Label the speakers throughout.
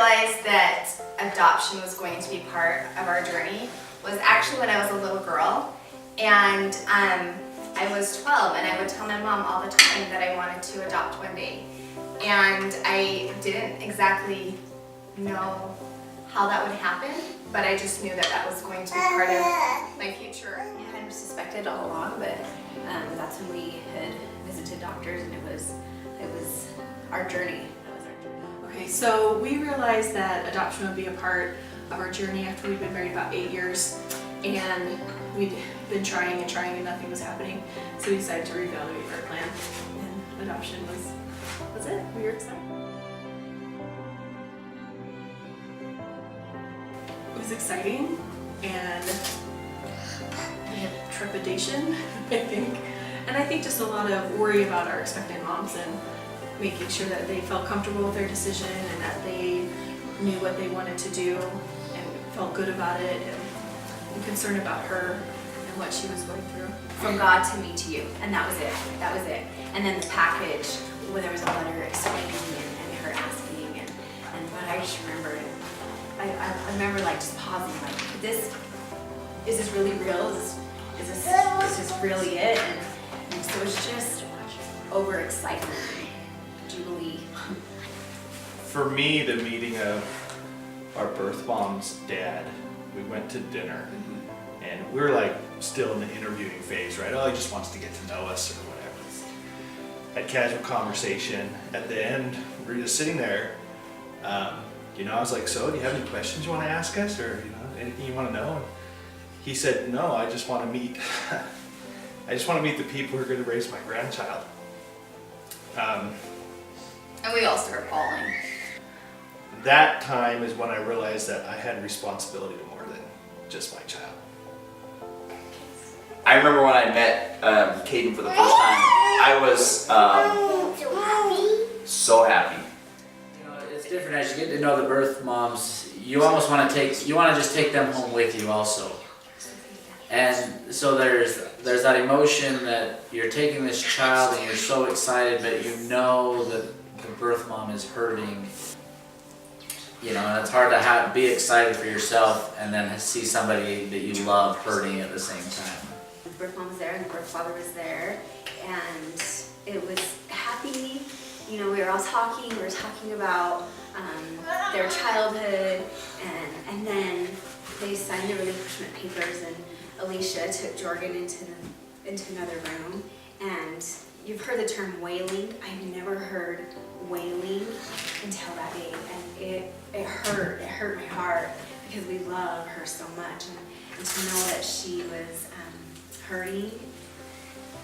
Speaker 1: realized that adoption was going to be part of our journey was actually when I was a little girl, and I was 12, and I would tell my mom all the time that I wanted to adopt one day. And I didn't exactly know how that would happen, but I just knew that that was going to be part of my future.
Speaker 2: I kind of suspected all along, but that's when we had visited doctors, and it was our journey. That was our journey.
Speaker 3: Okay, so we realized that adoption would be a part of our journey after we'd been married about 8 years, and we'd been trying and nothing was happening. So we decided to reevaluate our plan, and adoption was it. We were excited. It was exciting, and we had trepidation, I think. And I think just a lot of worry about our expectant moms and making sure that they felt comfortable with their decision and that they knew what they wanted to do and felt good about it, and concern about her and what she was going through.
Speaker 2: From God to me to you, and that was it. That was it. And then the package where there was a letter explaining and her asking, and but I just remember, I remember like just pausing, like, is this really real? Is this really it? And so it's just overexcitement, jubilee.
Speaker 4: For me, the meeting of our birth mom's dad, we went to dinner, and we were like still in the interviewing phase, right? Oh, he just wants to get to know us or whatever. Had casual conversation. At the end, we were just sitting there. I was like, so do you have any questions you want to ask us, or anything you want to know? And he said, no, I just want to meet the people who are going to raise my grandchild.
Speaker 1: And we all started bawling.
Speaker 4: That time is when I realized that I had responsibility to more than just my child.
Speaker 5: I remember when I met Caden for the first time, I was so happy.
Speaker 6: It's different as you get to know the birth moms. You almost want to just take them home with you also. And so there's that emotion that you're taking this child and you're so excited, but you know that the birth mom is hurting. And it's hard to be excited for yourself and then see somebody that you love hurting at the same time.
Speaker 2: The birth mom was there and the birth father was there, and it was happy. We were all talking. We were talking about their childhood, and then they signed the relinquishment papers, and Alicia took Jorgen into another room. And you've heard the term wailing. I've never heard wailing until that day, and it hurt. It hurt my heart because we love her so much, and to know that she was hurting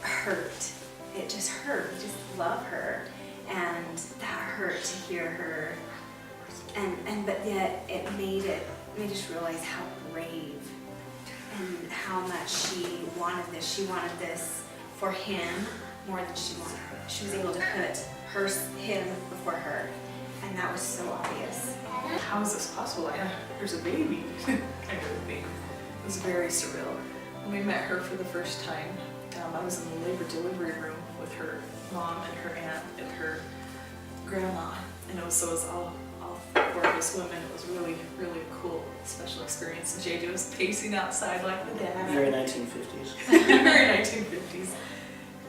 Speaker 2: hurt. It just hurt. We just love her, and that hurt to hear her. But yet it made us realize how brave and how much she wanted this. She wanted this for him more than she wanted her. She was able to put him before her, and that was so obvious.
Speaker 3: How is this possible? There's a baby kind of thing. It was very surreal. When we met her for the first time, I was in the labor delivery room with her mom and her aunt and her grandma, and it was all four of us women. It was really, really cool, special experience. And JJ was pacing outside like the dad.
Speaker 7: Very 1950s.
Speaker 3: Very 1950s.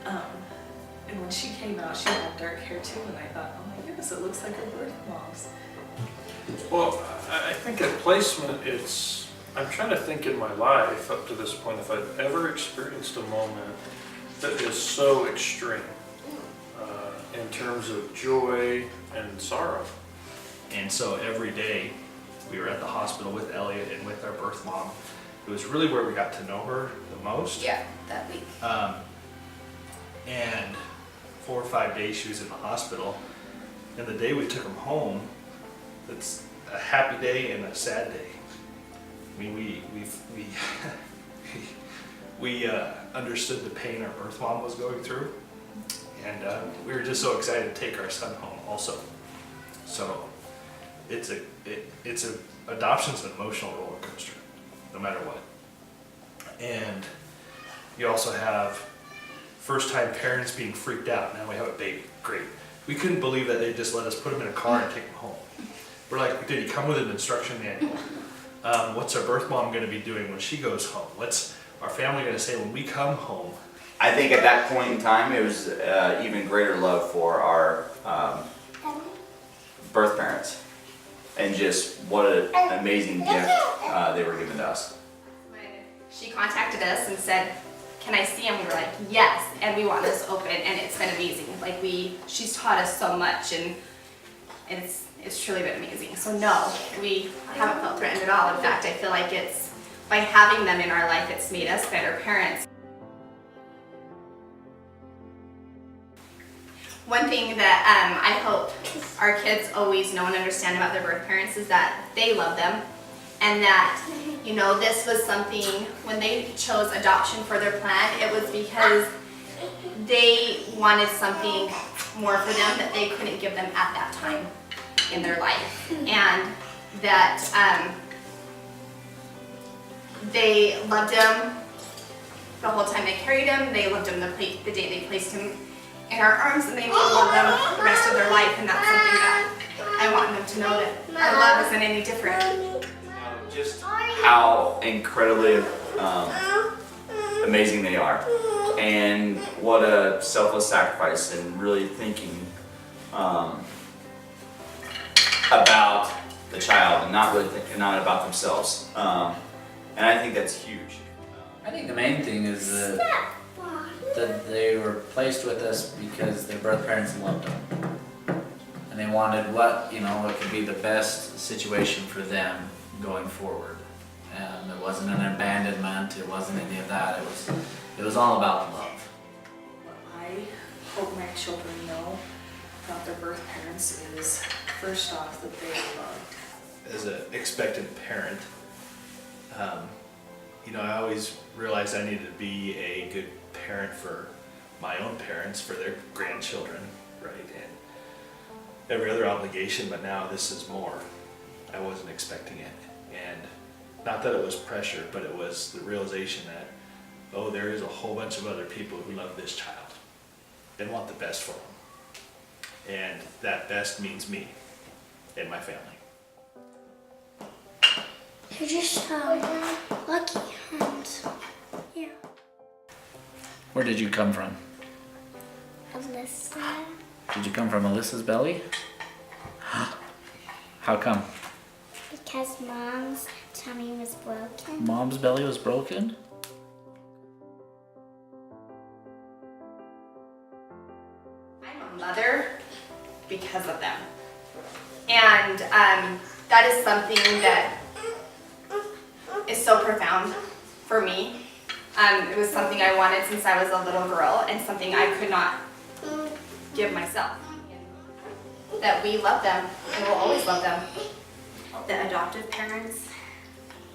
Speaker 3: And when she came out, she had dark hair too, and I thought, oh my goodness, it looks like her birth mom's.
Speaker 8: Well, I think at placement, I'm trying to think in my life up to this point if I've ever experienced a moment that is so extreme in terms of joy and sorrow.
Speaker 4: And so every day we were at the hospital with Elliot and with our birth mom. It was really where we got to know her the most.
Speaker 1: Yeah, that week.
Speaker 4: And 4 or 5 days she was in the hospital. And the day we took him home, it's a happy day and a sad day. I mean, we understood the pain our birth mom was going through, and we were just so excited to take our son home also. So adoption's an emotional roller coaster, no matter what. And you also have first-time parents being freaked out. Now we have a baby, great. We couldn't believe that they just let us put him in a car and take him home. We're like, did he come with an instruction manual? What's our birth mom gonna be doing when she goes home? What's our family gonna say when we come home?
Speaker 5: I think at that point in time, it was even greater love for our birth parents, and just what an amazing gift they were giving to us.
Speaker 1: When she contacted us and said, can I see him? We were like, yes, and we want this open, and it's been amazing. Like she's taught us so much, and it's truly been amazing. So no, we haven't felt threatened at all. In fact, I feel like it's, by having them in our life, it's made us better parents. One thing that I hope our kids always know and understand about their birth parents is that they love them, and that, you know, this was something, when they chose adoption for their plan, it was because they wanted something more for them that they couldn't give them at that time in their life, and that they loved him the whole time they carried him. They loved him the day they placed him in our arms, and they will love them the rest of their life. And that's something that I want them to know, that our love isn't any different.
Speaker 5: Just how incredibly amazing they are, and what a selfless sacrifice, and really thinking about the child and not really thinking not about themselves. And I think that's huge.
Speaker 6: I think the main thing is that they were placed with us because their birth parents loved them, and they wanted what could be the best situation for them going forward. And it wasn't an abandonment, it wasn't any of that, it was all about love.
Speaker 3: What I hope my children know about their birth parents is, first off, that they are loved.
Speaker 4: As an expectant parent, I always realized I needed to be a good parent for my own parents, for their grandchildren, right? And every other obligation, but now this is more. I wasn't expecting it. And not that it was pressure, but it was the realization that, oh, there is a whole bunch of other people who love this child and want the best for them. And that best means me and my family.
Speaker 7: You're just lucky, and yeah.
Speaker 6: Where did you come from?
Speaker 7: Alyssa.
Speaker 6: Did you come from Alyssa's belly? How come?
Speaker 7: Because Mom's tummy was broken.
Speaker 6: Mom's belly was broken?
Speaker 1: I'm a mother because of them. And that is something that is so profound for me. It was something I wanted since I was a little girl, and something I could not give myself. That we love them and will always love them.
Speaker 2: The adoptive parents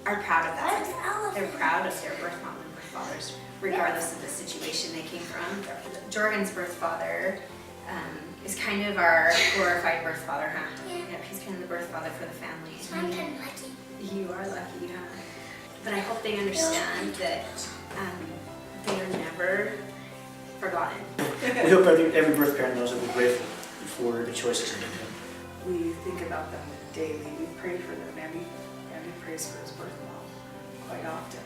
Speaker 2: are proud of that. They're proud of their birth mom and birth fathers, regardless of the situation they came from. Jorgen's birth father is kind of our glorified birth father, huh? Yep, he's kind of the birth father for the family.
Speaker 7: I'm kind of lucky.
Speaker 2: You are lucky, huh? But I hope they understand that they are never forgotten.
Speaker 9: We hope every birth parent knows that we're grateful for the choices they made.
Speaker 3: We think about them daily. We pray for them. Andy prays for his birth mom quite often.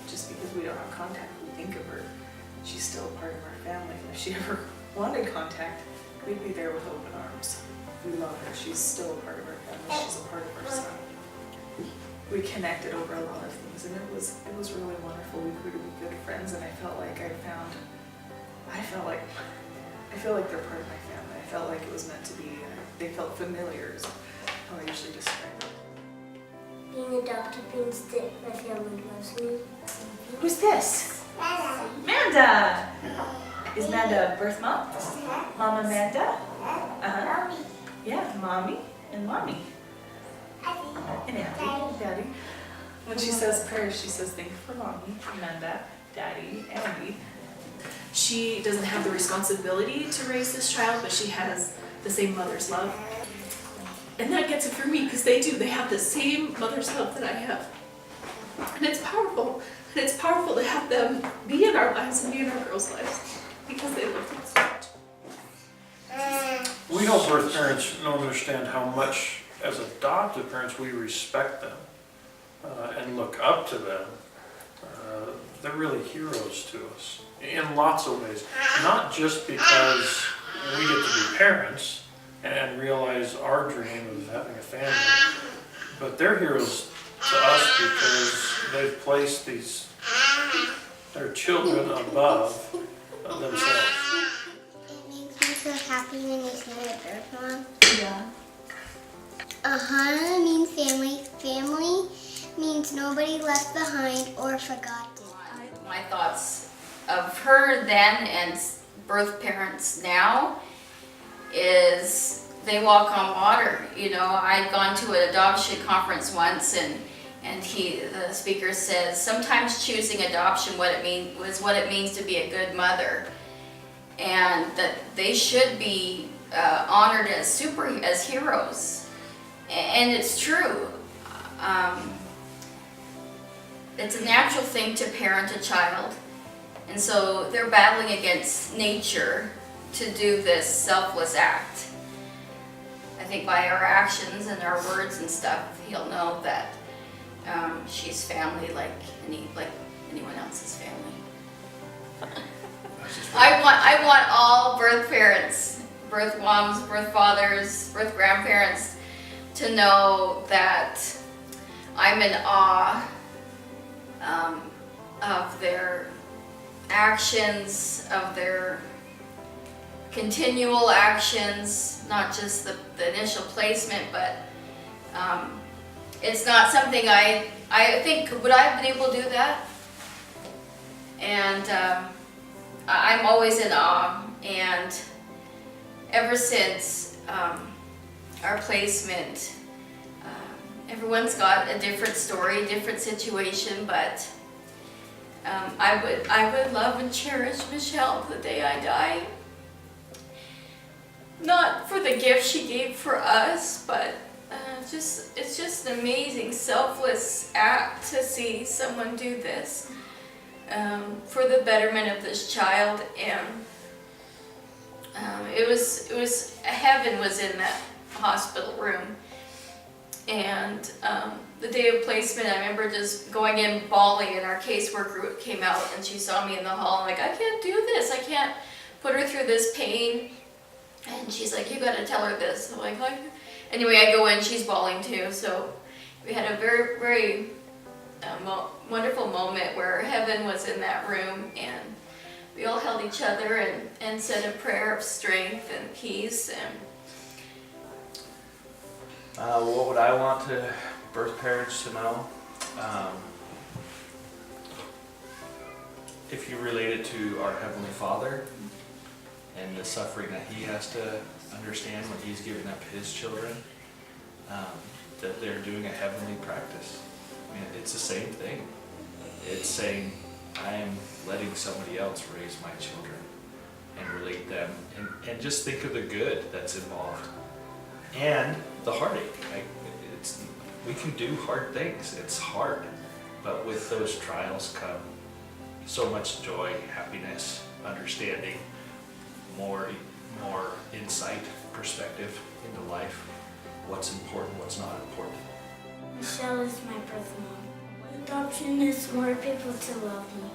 Speaker 3: Just because we don't have contact, we think of her. She's still a part of our family. And if she ever wanted contact, we'd be there with open arms. We love her. She's still a part of our family. She's a part of our son. We connected over a lot of things, and it was really wonderful. We grew to be good friends, and I feel like they're part of my family. I felt like it was meant to be. They felt familiar, is how I usually describe it.
Speaker 7: Being adopted means that my family loves me.
Speaker 3: Who's this? Amanda! Is Amanda a birth mom? Mom Amanda? Uh-huh. Yeah, mommy and mommy. And Andy, Daddy. When she says prayers, she says thank you for mommy, Amanda, Daddy, Andy. She doesn't have the responsibility to raise this child, but she has the same mother's love. And that gets it for me, because they do. They have the same mother's love that I have. And it's powerful. And it's powerful to have them be in our lives and be in our girls' lives, because they love them so much.
Speaker 8: We know birth parents don't understand how much as adoptive parents, we respect them and look up to them. They're really heroes to us in lots of ways. Not just because we get to be parents and realize our dream of having a family, but they're heroes to us because they've placed their children above themselves.
Speaker 7: It makes me so happy when you say my birth mom.
Speaker 2: Yeah.
Speaker 7: Ahana means family. Family means nobody left behind or forgotten.
Speaker 10: My thoughts of her then and birth parents now is they walk on water. You know, I'd gone to an adoption conference once, and the speaker says sometimes choosing adoption was what it means to be a good mother, and that they should be honored as heroes, and it's true. It's a natural thing to parent a child, and so they're battling against nature to do this selfless act. I think by our actions and our words and stuff, he'll know that she's family like anyone else's family. I want all birth parents, birth moms, birth fathers, birth grandparents to know that I'm in awe of their actions, of their continual actions, not just the initial placement, but it's not something I think, would I have been able to do that? And I'm always in awe, and ever since our placement, everyone's got a different story, different situation, but I would love and cherish Michelle the day I die. Not for the gift she gave for us, but it's just an amazing, selfless act to see someone do this for the betterment of this child. And it was heaven was in that hospital room. And the day of placement, I remember just going in bawling, and our caseworker came out and she saw me in the hall. I'm like, I can't do this. I can't put her through this pain. And she's like, you gotta tell her this. I'm like, what? Anyway, I go in, she's bawling too. So we had a very, very wonderful moment where heaven was in that room, and we all held each other and said a prayer of strength and peace. And
Speaker 4: what would I want birth parents to know? If you relate it to our Heavenly Father and the suffering that He has to understand when He's giving up His children, that they're doing a heavenly practice. I mean, it's the same thing. It's saying, I am letting somebody else raise my children and relate them, and just think of the good that's involved. And the heartache. We can do hard things. It's hard. But with those trials come so much joy, happiness, understanding, more insight, perspective into life. What's important, what's not important.
Speaker 7: Michelle is my birth mom. Adoption is more people to love me.